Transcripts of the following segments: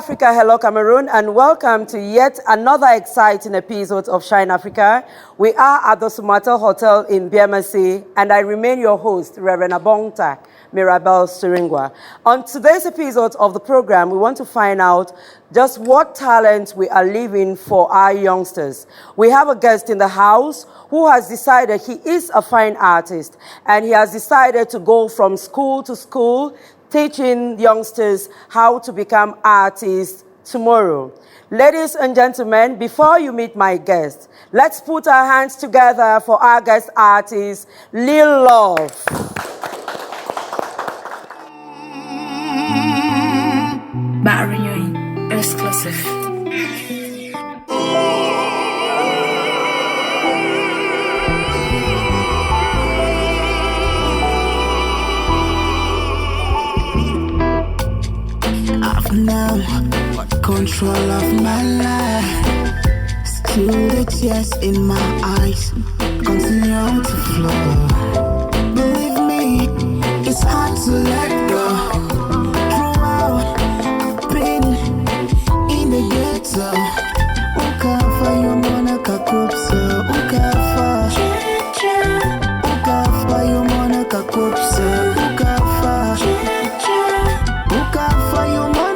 Africa, hello Cameroon, and welcome to yet another exciting episode of Shine Africa. We are at the Sumata Hotel in BMC, and I remain your host, Reverend Abongta Mirabel Suringwa. On today's episode of the program, we want to find out just what talent we are leaving for our youngsters. We have a guest in the house who has decided he is a fine artist, and he has decided to go from school to school, teaching youngsters how to become artists tomorrow. Ladies and gentlemen, before you meet my guest, let's put our hands together for our guest artist, Lil Love. Baron exclusive. Now, got control of my life. Still the tears in my eyes continue to flow. Believe me, it's hard to let go. Throughout, I've been in the ghetto. Ukafa yomona kakupsa. Ukafa yomona kakupsa. Ukafa yomona.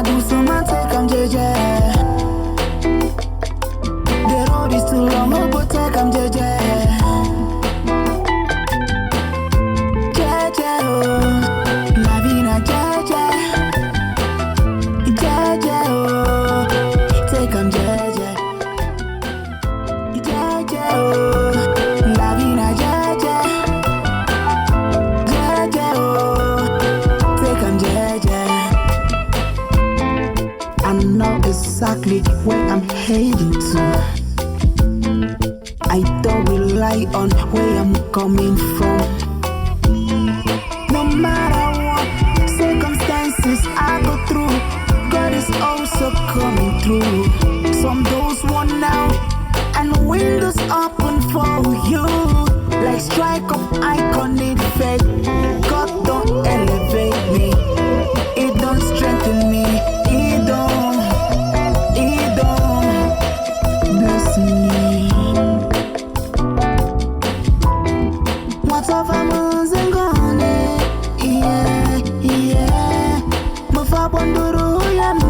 Do some man take am jeje. The road is too long, oh, but take am jeje. Jeje, oh, la vie na jeje. Jeje, oh, take am jeje. Jeje, oh, la vie na jeje. Jeje, oh, take am jeje. I know exactly where I'm heading to. I don't rely on where I'm coming from. No matter what circumstances I go through, God is also coming through. Some doors won now and windows open for you. Like strike up icon in faith. God don't elevate me, it don't strengthen me. It don't bless me. What of I'm losing gone? Yeah, yeah. Mufa bonduru ya me.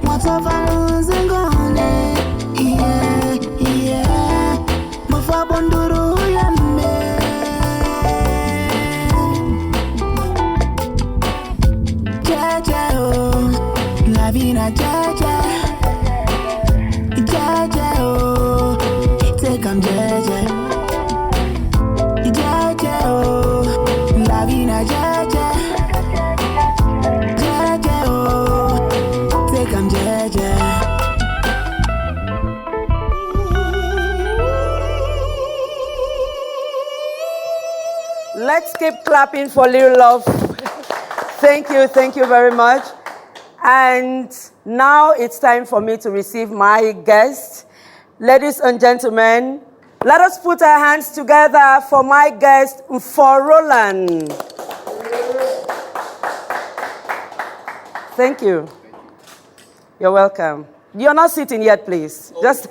What of I'm losing gone? Yeah, yeah. Mufa bonduru ya me. Jeje, oh, la vie na jeje. Jeje, oh, take am jeje. Jeje, oh, la vie na jeje. Jeje, oh, take am jeje. Let's keep clapping for Lil Love. Thank you very much. And now it's time for me to receive my guest. Ladies and gentlemen, let us put our hands together for my guest, Nfor Roland. Thank you. You're welcome. You're not sitting yet, please. Just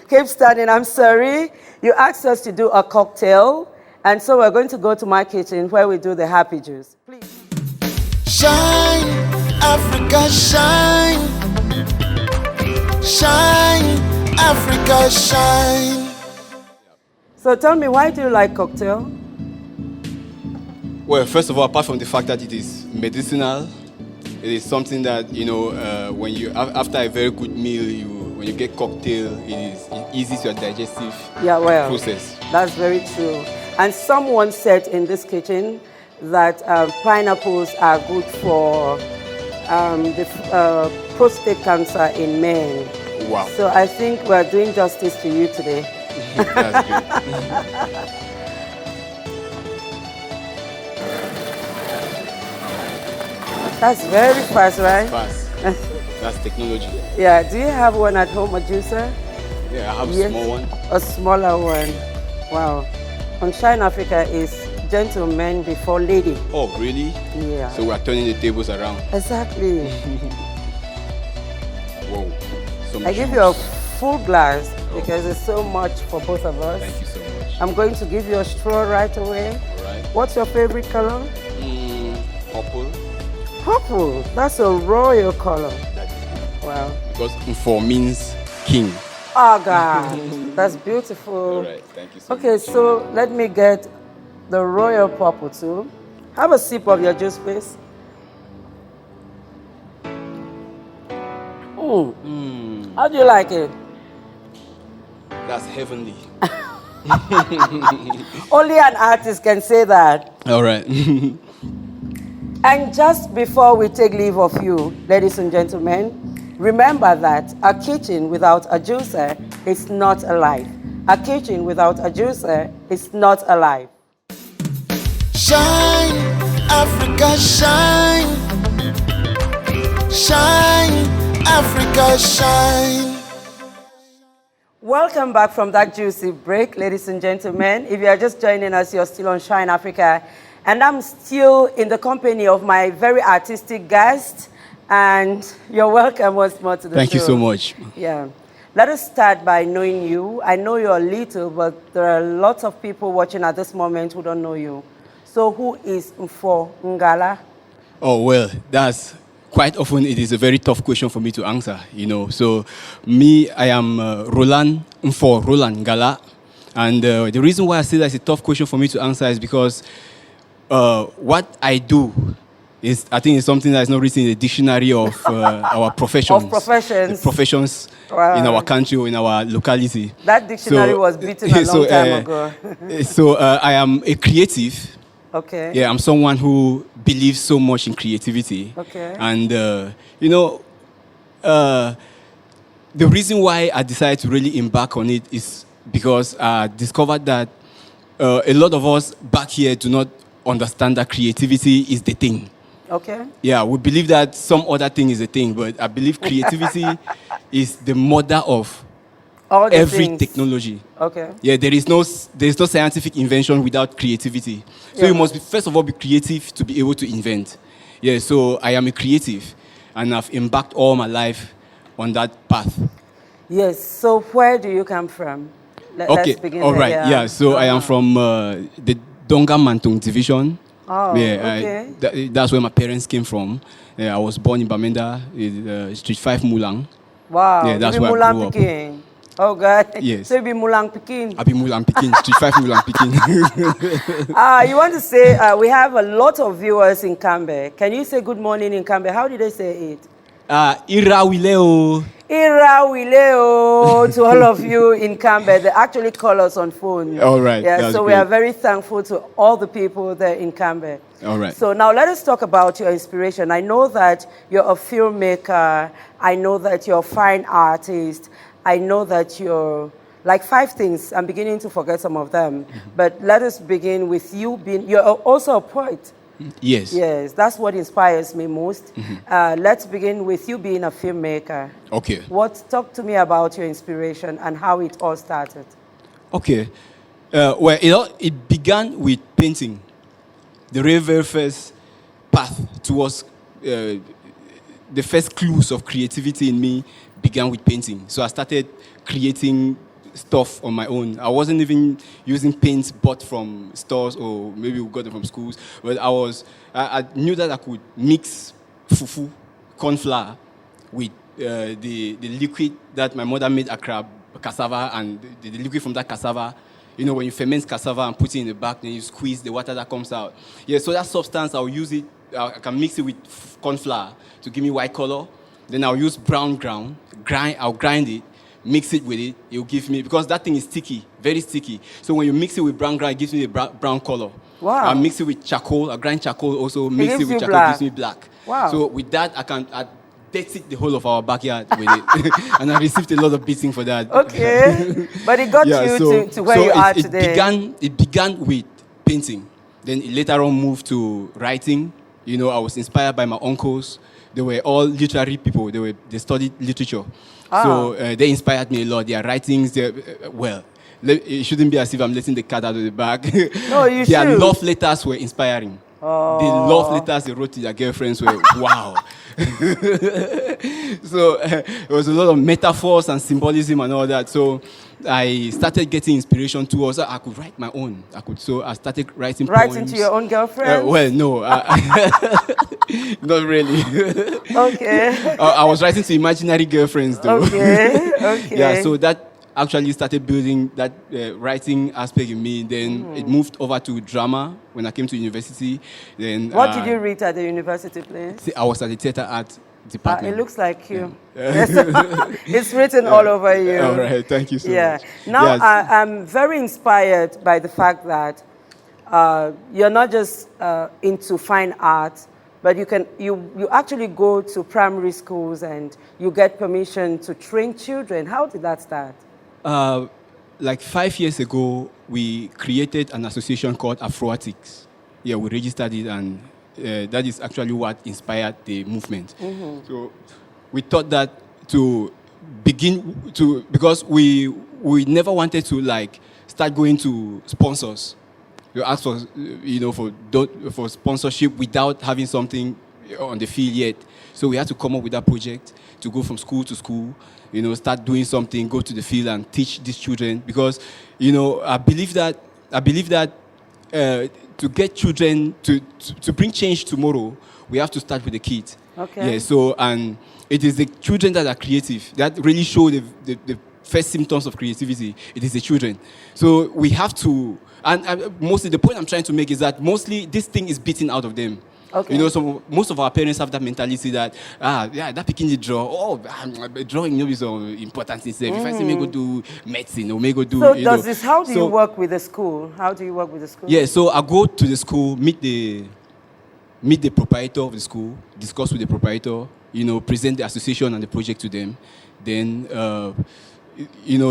keep standing. I'm sorry. You asked us to do a cocktail, and so we're going to go to my kitchen where we do the happy juice. Please. Shine, Africa, shine. Shine, Africa, shine. So tell me, why do you like cocktail? Well, first of all, apart from the fact that it is medicinal, it is something that, when you, after a very good meal, when you get cocktail, it eases your digestive process. That's very true. And someone said in this kitchen that pineapples are good for the prostate cancer in men. Wow. So I think we're doing justice to you today. That's good. That's very fast, right? Fast. That's technology. Yeah. Do you have one at home, a juicer? Yeah, I have a small one. A smaller one. Wow. On Shine Africa is gentleman before lady. Oh, really? Yeah. So we're turning the tables around. Exactly. Whoa. So I give you a full glass because there's so much for both of us. Thank you so much. I'm going to give you a straw right away. All right. What's your favorite color? Purple. Purple. That's a royal color. Wow. Because Nfor means king. Oh, God. That's beautiful. All right. Thank you so much. Okay, so let me get the royal purple too. Have a sip of your juice, please. How do you like it? That's heavenly. Only an artist can say that. All right. And just before we take leave of you, ladies and gentlemen, remember that a kitchen without a juicer is not alive. A kitchen without a juicer is not alive. Shine, Africa, shine. Shine, Africa, shine. Welcome back from that juicy break, ladies and gentlemen. If you are just joining us, you're still on Shine Africa. And I'm still in the company of my very artistic guest. And you're welcome once more to the show. Thank you so much. Yeah. Let us start by knowing you. I know you're little, but there are lots of people watching at this moment who don't know you. So who is Nfor Ngala? Oh, well, that's quite often it is a very tough question for me to answer, you know. So me, I am Nfor Roland Ngala. And the reason why I say that's a tough question for me to answer is because what I do is, I think it's something that is not written in the dictionary of our professions. Of professions. The professions in our country or in our locality. That dictionary was beaten a long time ago. So I am a creative. Okay. Yeah, I'm someone who believes so much in creativity. Okay. And, you know, the reason why I decided to really embark on it is because I discovered that a lot of us back here do not understand that creativity is the thing. Okay. Yeah, we believe that some other thing is a thing, but I believe creativity is the mother of every technology. Okay. Yeah, there is no scientific invention without creativity. So you must first of all be creative to be able to invent. Yeah, so I am a creative, and I've embarked all my life on that path. Yes. So where do you come from? Let's begin all right. there. Yeah. So I am from the Donga Mantung division. Oh, yeah, okay. That's where my parents came from. I was born in Bamenda, Street 5 Mulang. Wow. Yeah, that's where I grew up. Oh, God. Yes. So you be Mulang Peking. I be Mulang Peking, Street 5 Mulang Peking. You want to say, we have a lot of viewers in Cambe. Can you say good morning in Cambe? How did they say it? Irawileo. Irawileo to all of you in Cambe. They actually call us on phone. All right. Yeah, so we are very thankful to all the people there in Cambe. All right. So now let us talk about your inspiration. I know that you're a filmmaker. I know that you're a fine artist. I know that you're like 5 things. I'm beginning to forget some of them. Mm-hmm. But let us begin with you being, you're also a poet. Yes. Yes, that's what inspires me most. Mm-hmm. Let's begin with you being a filmmaker. Okay. Talk to me about your inspiration and how it all started. Okay. Well, it began with painting. The very first path towards the first clues of creativity in me began with painting. So I started creating stuff on my own. I wasn't even using paints bought from stores or maybe we got them from schools. But I knew that I could mix fufu, corn flour, with the liquid that my mother made cassava, and the liquid from that cassava. You know, when you ferment cassava and put it in the bag, then you squeeze the water that comes out. Yeah, so that substance, I'll use it, I can mix it with corn flour to give me white color. Then I'll use brown ground, I'll grind it, mix it with it, it'll give me, because that thing is sticky, very sticky. So when you mix it with brown ground, it gives me a brown color. Wow. I'll mix it with charcoal, I'll grind charcoal also, mix it with charcoal, it gives me black. Wow. So with that, I beat the whole of our backyard with it. And I received a lot of beating for that. Okay. But it got you to where you are today. It began with painting. Then it later on moved to writing. You know, I was inspired by my uncles. They were all literary people. They studied literature. So they inspired me a lot. Their writings, it shouldn't be as if I'm letting the cat out of the bag. No, you Their should. love letters were inspiring. The love letters they wrote to their girlfriends were wow. So there was a lot of metaphors and symbolism and all that. So I started getting inspiration too. Also, I could write my own. So I started writing poems. Writing to your own girlfriend? Well, no. Not really. Okay. I was writing to imaginary girlfriends though. Okay. Yeah, so that actually started building that writing aspect in me. Then it moved over to drama when I came to university. Then what did you read at the university, please? I was at the theater art department. It looks like you. Yeah. It's written all over you. All right, thank you so much. Now Yes. I'm very inspired by the fact that you're not just into fine art, but you actually go to primary schools and you get permission to train children. How did that start? Like 5 years ago, we created an association called Afroatics. Yeah, we registered it, and that is actually what inspired the movement. So we thought that because we never wanted to like start going to sponsors. You ask for for sponsorship without having something on the field yet. So we had to come up with that project to go from school to school, start doing something, go to the field and teach these children. Because, I believe that to get children to bring change tomorrow, we have to start with the kids. Okay. Yeah. So and it is the children that are creative that really show the first symptoms of creativity. It is the children. So we have to, and mostly the point I'm trying to make is that mostly this thing is beaten out of them. Okay. So most of our parents have that mentality that, that picking the draw, drawing is so important itself. If I say, may go do medicine or may go do, So how do you work with the school? How do you work with the school? Yeah, so I go to the school, meet the proprietor of the school, discuss with the proprietor, present the association and the project to them. Then,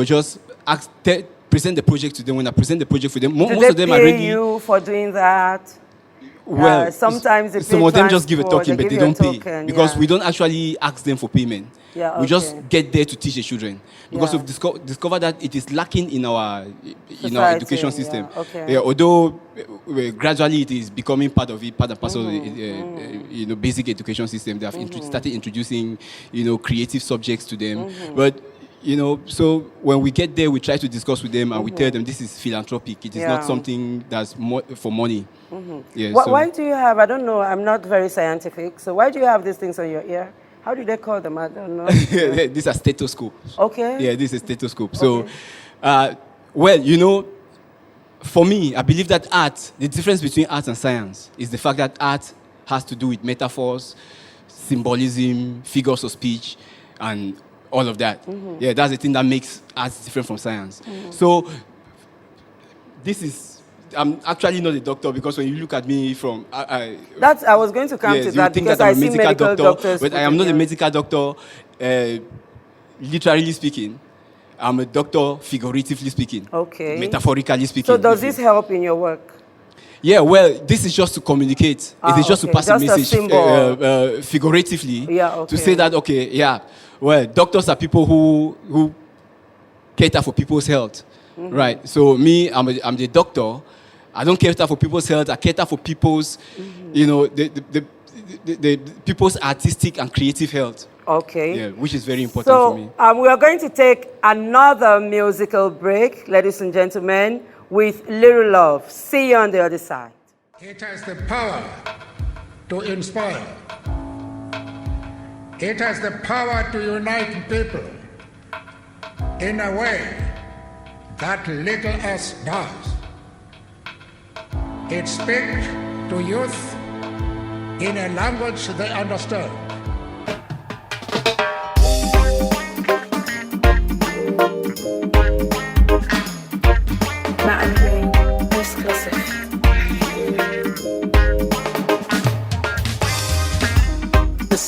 just present the project to them. When I present the project for them, most of them are ready. Do they pay you for doing that? Well, sometimes some of them just give a token, but they don't pay because yeah. we don't actually ask them for payment. Yeah, okay. We just get there to teach the children because we've discovered that it is lacking in our education system. Yeah, okay. Although gradually it is becoming part of it, part and parcel of the basic education system. They have started introducing creative subjects to them, but. So when we get there, we try to discuss with them and we tell them this is philanthropic. It is not something that's for money. Yeah, why do you have, I don't know, I'm not very scientific, so why do you have these things on your ear? How do they call them? I don't know. These are stethoscopes. Okay. Yeah, this is a stethoscope. So, for me, I believe that art, the difference between art and science is the fact that art has to do with metaphors, symbolism, figures of speech, and all of that. Yeah, that's the thing that makes art different from science. So I'm actually not a doctor because when you look at me from... I was going to come to that because I see medical doctors. But I am not a medical doctor, literally speaking. I'm a doctor figuratively speaking. Okay. Metaphorically speaking. So does this help in your work? Yeah, well, this is just to communicate. It is just to pass a message figuratively to say that, well, doctors are people who cater for people's health, right? So me, I'm the doctor. I don't cater for people's health. I cater for people's, the people's artistic and creative health. Okay. Yeah, which is very important for me. So we are going to take another musical break, ladies and gentlemen, with Little Love. See you on the other side. It has the power to inspire. It has the power to unite people in a way that little else does. It speaks to youth in a language they understand.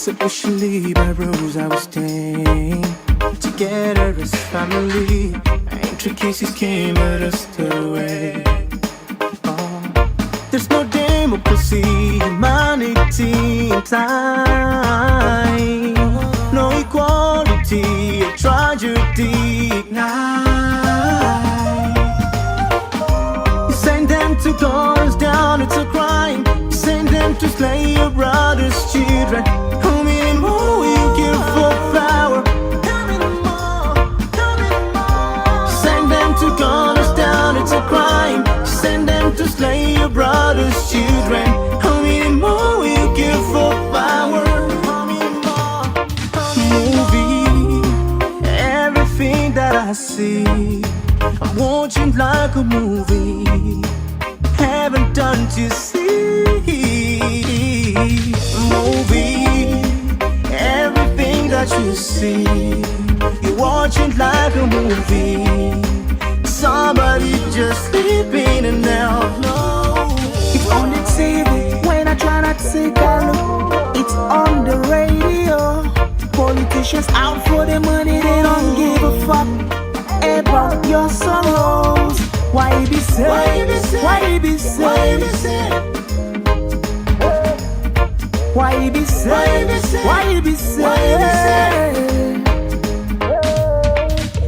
Officially by rules I was staying together as family. Intricacies came but us away. There's no demo democracy, humanity in time. No equality, a tragedy ignite. You send them to guns down, it's a crime. You send them to slay your brother's children. How many more will you give for power? How many more? How many more? Send them to guns down, it's a crime. Send them to slay your brother's children. How many more will you give for power? How many more? Movie, everything that I see, I'm watching like a movie. Haven't done to see. Movie, everything that you see, you're watching like a movie. Somebody just sleeping and now. No, it's on the TV when I try not to take a look. It's on the radio. Politicians out for the money, they don't give a fuck about your sorrows. Why you be sad? Why you be sad? Why you be sad? Why you be sad? Why you be sad?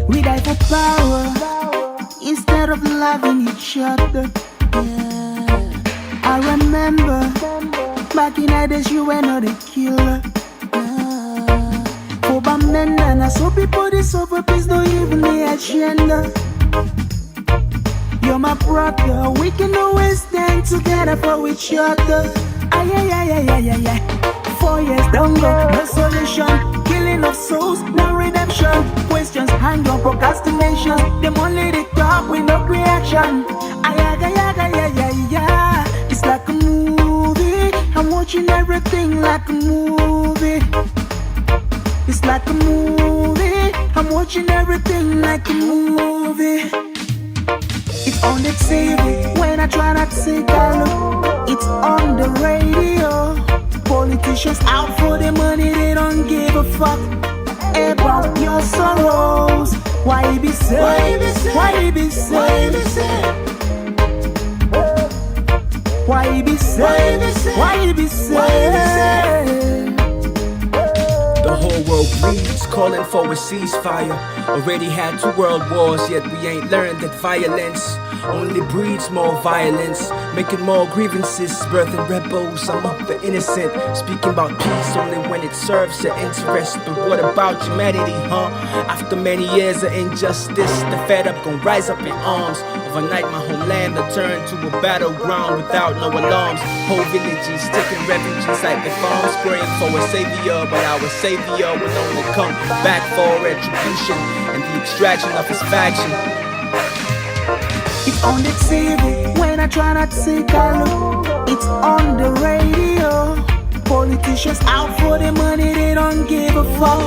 We die for power instead of loving each other. Yeah. I remember back in the days you were not a killer. For men and I saw people this over peace, don't even the agenda. You're my brother, we can always stand together for each other. Ay, ay, ay, ay, ay, ay, ay. 4 years don't go, no solution. Killing of souls, no redemption. Questions, anger, procrastination. Them only the talk with no reaction. Ay, ay, ay, ay, ay, ay, ay, ay. It's like a movie. I'm watching everything like a movie. It's like a movie. I'm watching everything like a movie. It's on the TV when I try not to take a look. It's on the radio. Politicians out for the money, they don't give a fuck about your sorrows. Why you be sad? Why you be sad? Why you be sad? Why you be sad? The whole world bleeds, calling for a ceasefire. Already had 2 world wars, yet we ain't learned that violence only breeds more violence, making more grievances, birthing rebels. I'm up for innocent, speaking about peace only when it serves your interest. But what about humanity, huh? After many years of injustice, the fed up gon' rise up in arms. Overnight my homeland will turn to a battleground without no alarms. Whole villages taking refugees like the farms, praying for a savior, but our savior will only come back for retribution and the extraction of his faction. It's on the TV when I try not to take a look. It's on the radio. Politicians out for the money, they don't give a fuck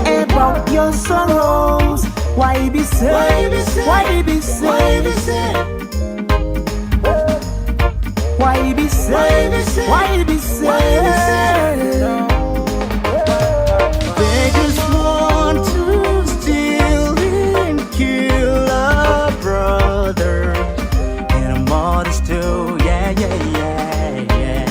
about your sorrows. Why you be sad? Why you be sad? Why you be sad? Why you be sad? They just want to steal and kill a brother and a mother too. Yeah, yeah, yeah, yeah.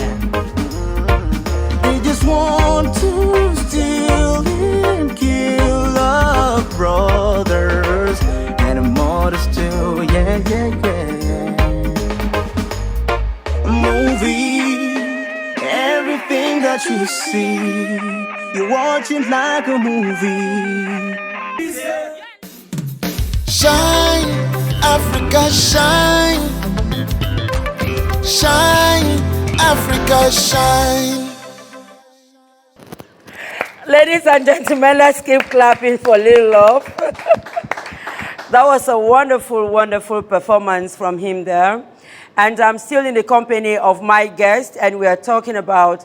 They just want to steal and kill our brothers and our mothers too. Yeah, yeah, yeah. Movie, everything that you see, you're watching like a movie. Shine, Africa, shine. Shine, Africa, shine. Ladies and gentlemen, let's keep clapping for Lil Love. That was a wonderful, wonderful performance from him there. And I'm still in the company of my guest, and we are talking about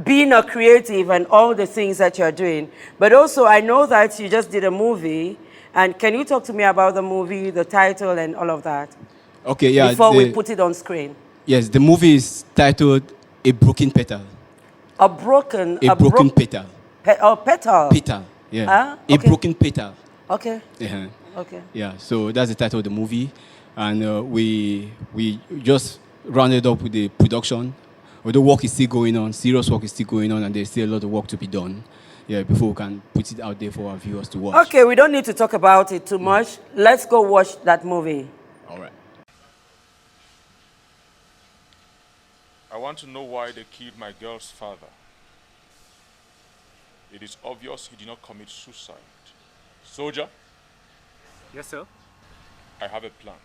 being a creative and all the things that you're doing. But also, I know that you just did a movie. And can you talk to me about the movie, the title, and all of that? Okay, yeah. Before we put it on screen. Yes, the movie is titled A Broken Petal. A broken petal. Petal. Petal, yeah. Okay. A broken petal. Okay. Yeah. Okay. Yeah, so that's the title of the movie. And we just rounded up with the production. Although work is still going on, serious work is still going on, and there's still a lot of work to be done. Yeah, before we can put it out there for our viewers to watch. Okay, we don't need to talk about it too much. Let's go watch that movie. All right. I want to know why they killed my girl's father. It is obvious he did not commit suicide. Soldier? Yes, sir. I have a plan.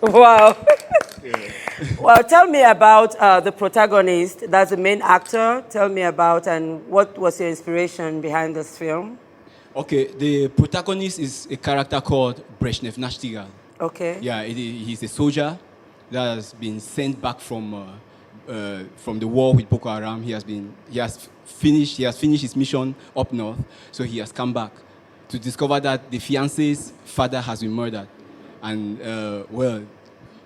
Wow. Yeah. Well, tell me about the protagonist. That's the main actor. Tell me about and what was your inspiration behind this film? Okay, the protagonist is a character called Brezhnev Nachtigal. Okay. Yeah, he's a soldier that has been sent back from the war with Boko Haram. He has finished his mission up north, so he has come back to discover that the fiance's father has been murdered. And,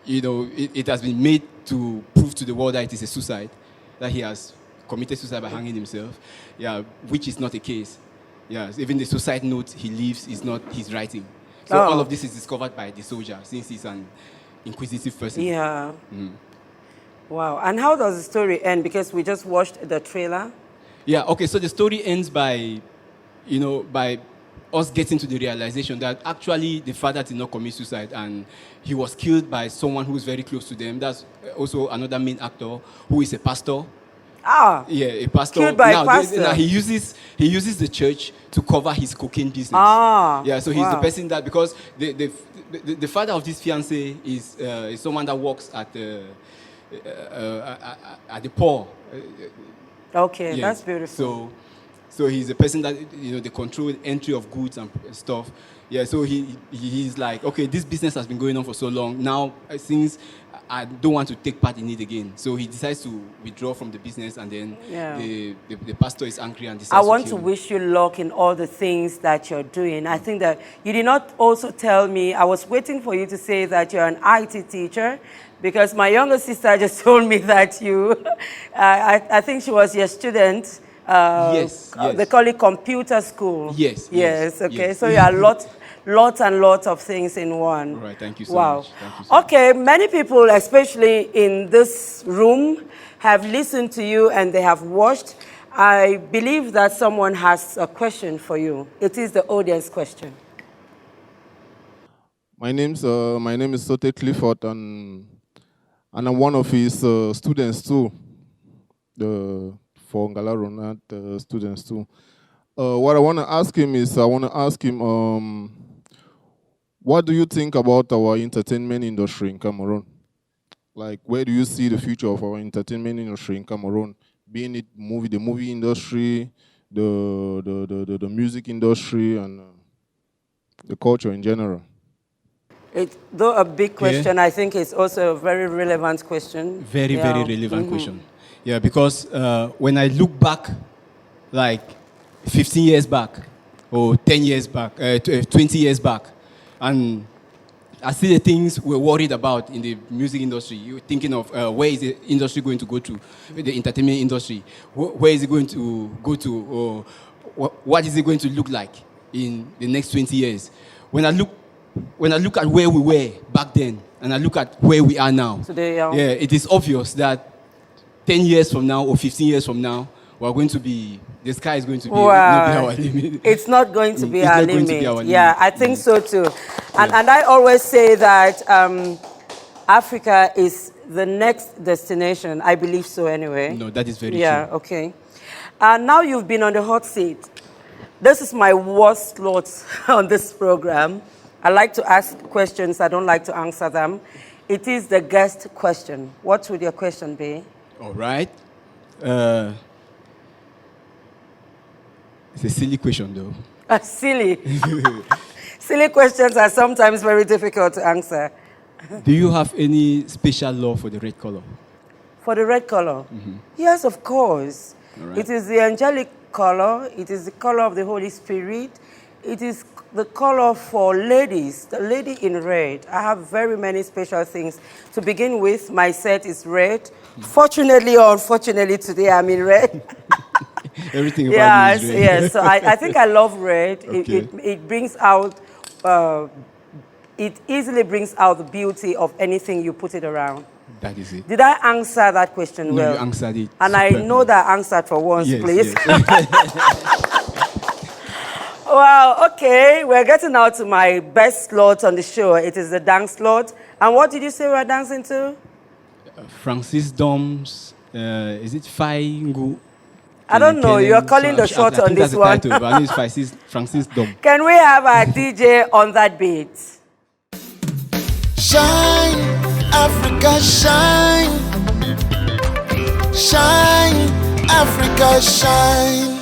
it has been made to prove to the world that it is a suicide, that he has committed suicide by hanging himself, which is not the case. Even the suicide note he leaves is not his writing. So all of this is discovered by the soldier, since he's an inquisitive person. Yeah. Wow. And how does the story end? Because we just watched the trailer. Yeah, okay, so the story ends by us getting to the realization that actually the father did not commit suicide and he was killed by someone who is very close to them. That's also another main actor who is a pastor. Yeah, a pastor. Killed by a pastor. Now he uses the church to cover his cocaine business. Yeah, so he's the person that, because the father of this fiancé is someone that works at the poor. Okay, that's beautiful. So he's a person that, they control entry of goods and stuff. Yeah, so he's like, okay, this business has been going on for so long. Now, since I don't want to take part in it again. So he decides to withdraw from the business, and then the pastor is angry and decides I want to wish you luck in all the things that you're doing. I think that you did not also tell me, I was waiting for you to say that you're an IT teacher, because my younger sister just told me that you, I think she was your student. Yes. They call it computer school. Yes. Okay, yes. so you are lots and lots of things in one. All right, thank you so Wow. much. Thank you so Okay, many people, especially in this room, have listened to you and they have watched. I believe that someone has a question for you. It is the audience question. My name is Sote Clifford, and I'm one of his students too. The Nfor Roland Ngala students too. What I want to ask him is, what do you think about our entertainment industry in Cameroon? Like, where do you see the future of our entertainment industry in Cameroon? Being it the movie industry, the music industry, and the culture in general. Though a big question, I think it's also a very relevant question. Very relevant question. Yeah, because when I look back, like 15 years back, or 10 years back, 20 years back, and I see the things we're worried about in the music industry. You're thinking of where is the industry going to go to, the entertainment industry? Where is it going to go to, or what is it going to look like? in the next 20 years. When I look at where we were back then, and I look at where we are now, today, it is obvious that 10 years from now or 15 years from now, the sky is going to be, not be our limit. It's not going to be our limit. Yeah, I think so too. And I always say that Africa is the next destination. I believe so anyway. No, that is very true. Yeah, okay. Now you've been on the hot seat. This is my worst slot on this program. I like to ask questions. I don't like to answer them. It is the guest question. What would your question be? All right. It's a silly question, though. Silly. Silly questions are sometimes very difficult to answer. Do you have any special love for the red color? For the red color? Mm-hmm. Yes, of course. Right. It is the angelic color. It is the color of the Holy Spirit. It is the color for ladies, the lady in red. I have very many special things. To begin with, my set is red. Fortunately or unfortunately, today I'm in red. Everything about me is red. Yes. So I think I love red. Okay. It brings out, it easily brings out the beauty of anything you put it around. That is it. Did I answer that question well? No, you answered it. And superbly. I know that I answered for once, yes, please. Yes. Well, okay, we're getting now to my best slot on the show. It is the dance slot. And what did you say we were dancing to? Francis Dom's, is it Faingu? I don't know. You're calling the shot on this one. Title, but I know it's Francis Dom. Can we have our DJ on that beat? Shine, Africa, shine. Shine, Africa, shine.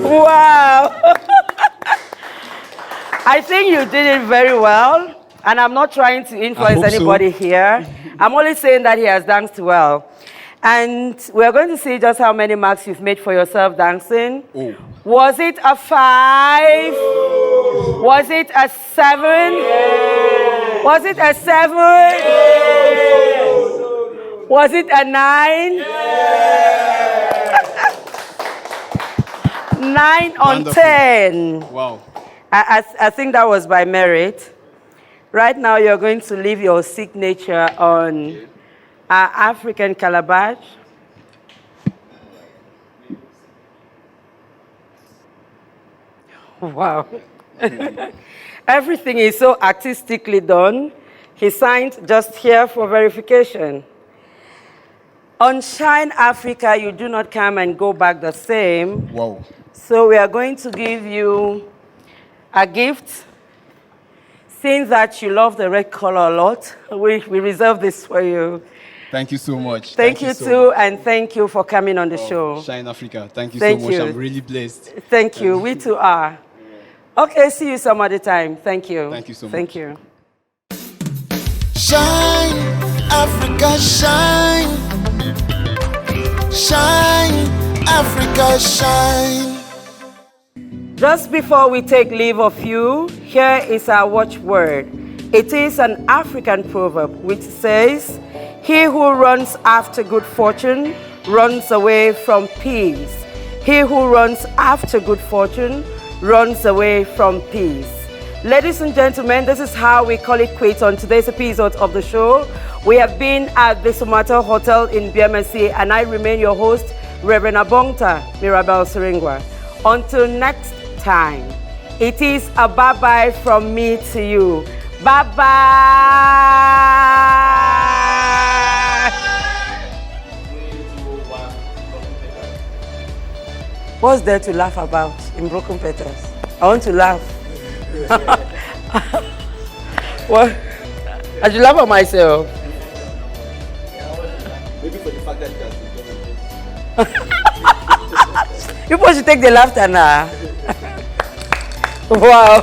Wow. I think you did it very well. And I'm not trying to influence anybody here. I'm only saying that he has danced well. And we're going to see just how many marks you've made for yourself dancing. Oh. Was it a 5? Oh. Was it a 7? Yeah. Was it a 7? Yeah. Was it a 9? Yeah. 9 on 10. Wow. I think that was by merit. Right now, you're going to leave your signature on our African calabash. Wow. Everything is so artistically done. He signed just here for verification. On Shine Africa, you do not come and go back the same. Wow. So we are going to give you a gift. Seeing that you love the red color a lot, we reserve this for you. Thank you so much. Thank you too, and thank you for coming on the show. Shine Africa, thank you so much. I'm really blessed. Thank you. We too are. Okay, see you some other time. Thank you. Thank you so much. Thank you. Shine, Africa, shine. Shine, Africa, shine. Just before we take leave of you, here is our watchword. It is an African proverb which says, "He who runs after good fortune runs away from peace. He who runs after good fortune runs away from peace." Ladies and gentlemen, this is how we call it quits on today's episode of the show. We have been at the Sumata Hotel in BMSC, and I remain your host, Reverend Abongta Mirabel Seringwa. Until next time, it is a bye-bye from me to you. Bye-bye. What's there to laugh about in Broken Petals? I want to laugh. What? I should laugh at myself. Maybe for the fact that People should take the laughter now. Wow.